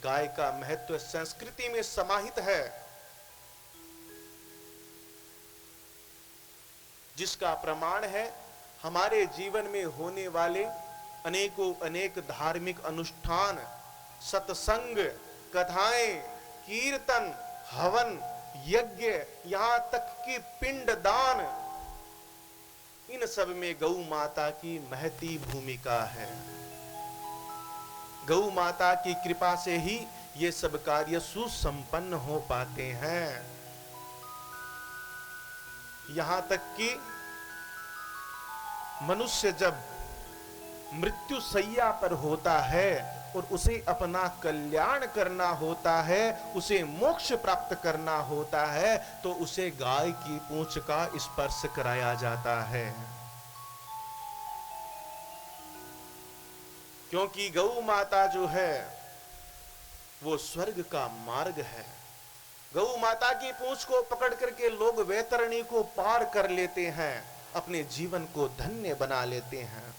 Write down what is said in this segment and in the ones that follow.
गाय का महत्व संस्कृति में समाहित है, जिसका प्रमाण है हमारे जीवन में होने वाले अनेकों अनेक धार्मिक अनुष्ठान, सत्संग, कथाएं, कीर्तन, हवन, यज्ञ, यहां तक कि पिंडदान, इन सब में गौ माता की महती भूमिका है। गौ माता की कृपा से ही ये सब कार्य सुसंपन्न हो पाते हैं। यहां तक कि मनुष्य जब मृत्यु शैया पर होता है और उसे अपना कल्याण करना होता है, उसे मोक्ष प्राप्त करना होता है, तो उसे गाय की पूंछ का स्पर्श कराया जाता है। क्योंकि गौ माता जो है वो स्वर्ग का मार्ग है। गौ माता की पूंछ को पकड़ करके लोग वैतरणी को पार कर लेते हैं, अपने जीवन को धन्य बना लेते हैं।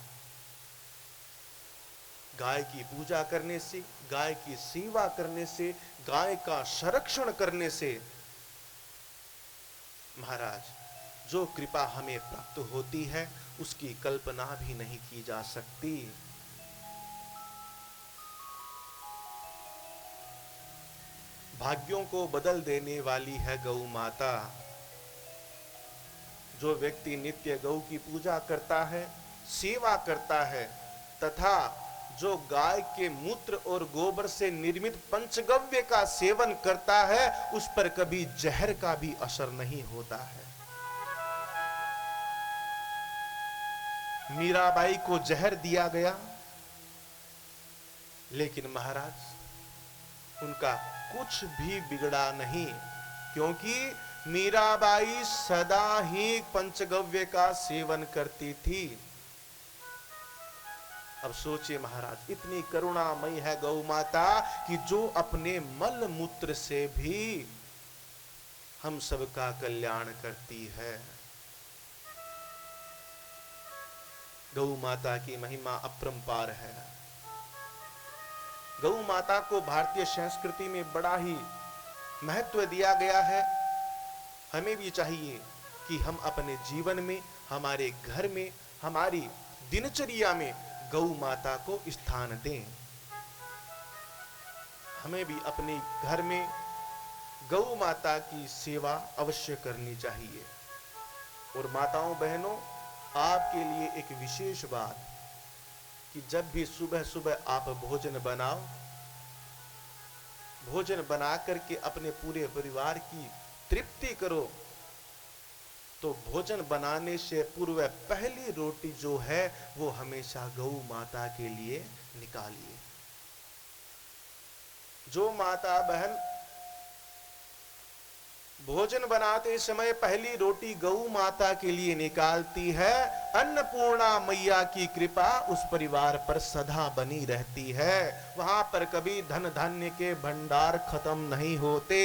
गाय की पूजा करने से, गाय की सेवा करने से, गाय का संरक्षण करने से महाराज जो कृपा हमें प्राप्त होती है उसकी कल्पना भी नहीं की जा सकती। भाग्यों को बदल देने वाली है गौ माता। जो व्यक्ति नित्य गौ की पूजा करता है, सेवा करता है तथा जो गाय के मूत्र और गोबर से निर्मित पंचगव्य का सेवन करता है, उस पर कभी जहर का भी असर नहीं होता है। मीराबाई को जहर दिया गया, लेकिन महाराज उनका कुछ भी बिगड़ा नहीं, क्योंकि मीराबाई सदा ही पंचगव्य का सेवन करती थी। अब सोचिए महाराज, इतनी करुणामयी है गौ माता कि जो अपने मल मूत्र से भी हम सबका कल्याण करती है। गौ माता की महिमा अपरंपार है। गौ माता को भारतीय संस्कृति में बड़ा ही महत्व दिया गया है। हमें भी चाहिए कि हम अपने जीवन में, हमारे घर में, हमारी दिनचर्या में गौ माता को स्थान दें। हमें भी अपने घर में गौ माता की सेवा अवश्य करनी चाहिए। और माताओं बहनों, आपके लिए एक विशेष बात कि जब भी सुबह सुबह आप भोजन बनाओ, भोजन बना करके अपने पूरे परिवार की तृप्ति करो, तो भोजन बनाने से पूर्व पहली रोटी जो है वो हमेशा गौ माता के लिए निकालिए। जो माता बहन भोजन बनाते समय पहली रोटी गौ माता के लिए निकालती है, अन्नपूर्णा मैया की कृपा उस परिवार पर सदा बनी रहती है। वहां पर कभी धन धान्य के भंडार खत्म नहीं होते।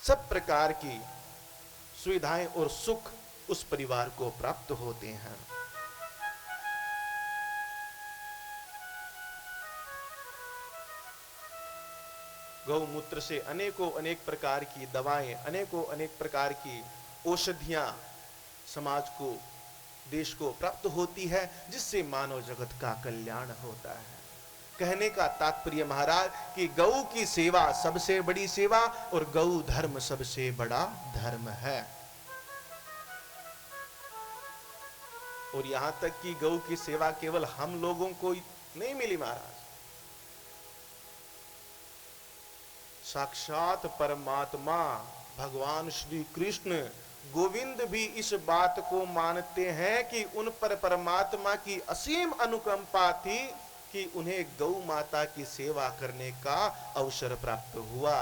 सब प्रकार की सुविधाएं और सुख उस परिवार को प्राप्त होते हैं। गौमूत्र से अनेकों अनेक प्रकार की दवाएं, अनेकों अनेक प्रकार की औषधियां समाज को, देश को प्राप्त होती है, जिससे मानव जगत का कल्याण होता है। कहने का तात्पर्य महाराज कि गौ की सेवा सबसे बड़ी सेवा और गौ धर्म सबसे बड़ा धर्म है। और यहां तक कि गौ की सेवा केवल हम लोगों को नहीं मिली महाराज, साक्षात परमात्मा भगवान श्री कृष्ण गोविंद भी इस बात को मानते हैं कि उन पर परमात्मा की असीम अनुकंपा थी कि उन्हें गौ माता की सेवा करने का अवसर प्राप्त हुआ।